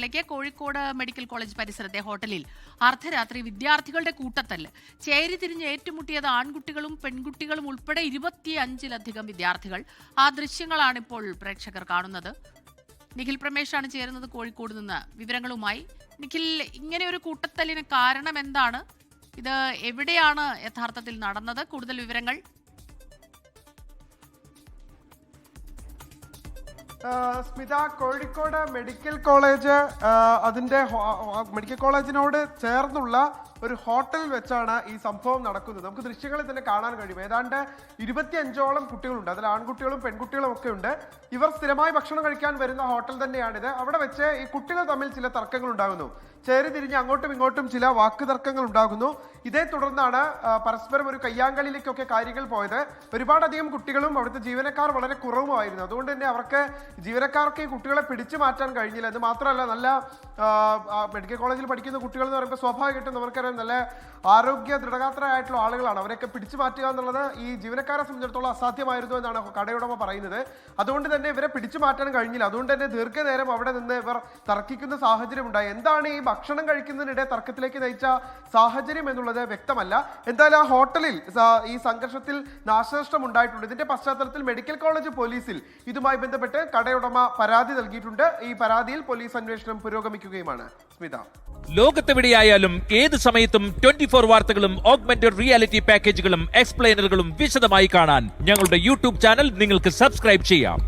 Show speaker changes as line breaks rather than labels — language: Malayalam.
വാർത്തയിലേക്ക്. കോഴിക്കോട് മെഡിക്കൽ കോളേജ് പരിസരത്തെ ഹോട്ടലിൽ അർദ്ധരാത്രി വിദ്യാർത്ഥികളുടെ കൂട്ടത്തല്ല്. ചേരിതിരിഞ്ഞ് ഏറ്റുമുട്ടിയത് ആൺകുട്ടികളും പെൺകുട്ടികളും ഉൾപ്പെടെ 25-ലധികം വിദ്യാർത്ഥികൾ. ആ ദൃശ്യങ്ങളാണ് ഇപ്പോൾ പ്രേക്ഷകർ കാണുന്നത്. നിഖിൽ പ്രമേശാണ് ചേരുന്നത് കോഴിക്കോട് നിന്ന് വിവരങ്ങളുമായി. നിഖിൽ, ഇങ്ങനെ ഒരു കൂട്ടത്തല്ലിന് കാരണം എന്താണ്? ഇത് എവിടെയാണ് യഥാർത്ഥത്തിൽ നടന്നത്? കൂടുതൽ വിവരങ്ങൾ.
സ്മിത, കോഴിക്കോട് മെഡിക്കൽ കോളേജ് അതിന്റെ മെഡിക്കൽ കോളേജിനോട് ചേർന്നുള്ള ഒരു ഹോട്ടലിൽ വെച്ചാണ് ഈ സംഭവം നടക്കുന്നത്. നമുക്ക് ദൃശ്യങ്ങളിൽ തന്നെ കാണാൻ കഴിയും. ഏതാണ്ട് 25ഓളം കുട്ടികളുണ്ട്. അതിൽ ആൺകുട്ടികളും പെൺകുട്ടികളും ഒക്കെ ഉണ്ട്. ഇവർ സ്ഥിരമായി ഭക്ഷണം കഴിക്കാൻ വരുന്ന ഹോട്ടൽ തന്നെയാണിത്. അവിടെ വെച്ച് ഈ കുട്ടികൾ തമ്മിൽ ചില തർക്കങ്ങൾ ഉണ്ടാകുന്നു. ചേരി തിരിഞ്ഞ് അങ്ങോട്ടും ഇങ്ങോട്ടും ചില വാക്കുതർക്കങ്ങൾ ഉണ്ടാകുന്നു. ഇതേ തുടർന്നാണ് പരസ്പരം ഒരു കയ്യാങ്കളിയിലേക്കൊക്കെ കാര്യങ്ങൾ പോയത്. ഒരുപാടധികം കുട്ടികളും അവിടുത്തെ ജീവനക്കാർ വളരെ കുറവുമായിരുന്നു. അതുകൊണ്ട് തന്നെ അവർക്ക് ജീവനക്കാർക്ക് ഈ കുട്ടികളെ പിടിച്ചു മാറ്റാൻ കഴിഞ്ഞില്ല. അത് മാത്രമല്ല, നല്ല മെഡിക്കൽ കോളേജിൽ പഠിക്കുന്ന കുട്ടികൾ എന്ന് പറയുമ്പോൾ സ്വാഭാവികമായിട്ടും നമുക്കറിയാം നല്ല ആരോഗ്യ ദൃഢഗാത്രരായിട്ടുള്ള ആളുകളാണ്. അവരൊക്കെ പിടിച്ചു മാറ്റുക എന്നുള്ളത് ഈ ജീവനക്കാരെ സംബന്ധിച്ചിടത്തോളം അസാധ്യമായിരുന്നു എന്നാണ് കടയുടമ പറയുന്നത്. അതുകൊണ്ട് തന്നെ ഇവരെ പിടിച്ചു മാറ്റാൻ കഴിഞ്ഞില്ല. അതുകൊണ്ട് തന്നെ ദീർഘനേരം അവിടെ നിന്ന് ഇവർ തർക്കിക്കുന്ന സാഹചര്യം ഉണ്ടായി. എന്താണ് ഈ ഭക്ഷണം കഴിക്കുന്നതിനിടെ തർക്കത്തിലേക്ക് നയിച്ച സാഹചര്യം എന്നുള്ളത് വ്യക്തമല്ല. എന്തായാലും ആ ഹോട്ടലിൽ ഈ സംഘർഷത്തിൽ നാശനഷ്ടം ഉണ്ടായിട്ടുണ്ട്. ഇതിന്റെ പശ്ചാത്തലത്തിൽ മെഡിക്കൽ കോളേജ് പോലീസിൽ ഇതുമായി ബന്ധപ്പെട്ട് കടയുടമ പരാതി നൽകിയിട്ടുണ്ട്. ഈ പരാതിയിൽ പോലീസ് അന്വേഷണം പുരോഗമിക്കുകയുമാണ്. സ്മിത,
ലോകത്തെവിടെയായാലും ഏത് സമയത്തും 24 വാർത്തകളും ഓഗ്മെന്റഡ് റിയാലിറ്റി പാക്കേജുകളും എക്സ്പ്ലെയിനറുകളും വിശദമായി കാണാൻ ഞങ്ങളുടെ യൂട്യൂബ് ചാനൽ നിങ്ങൾക്ക് സബ്സ്ക്രൈബ് ചെയ്യാം.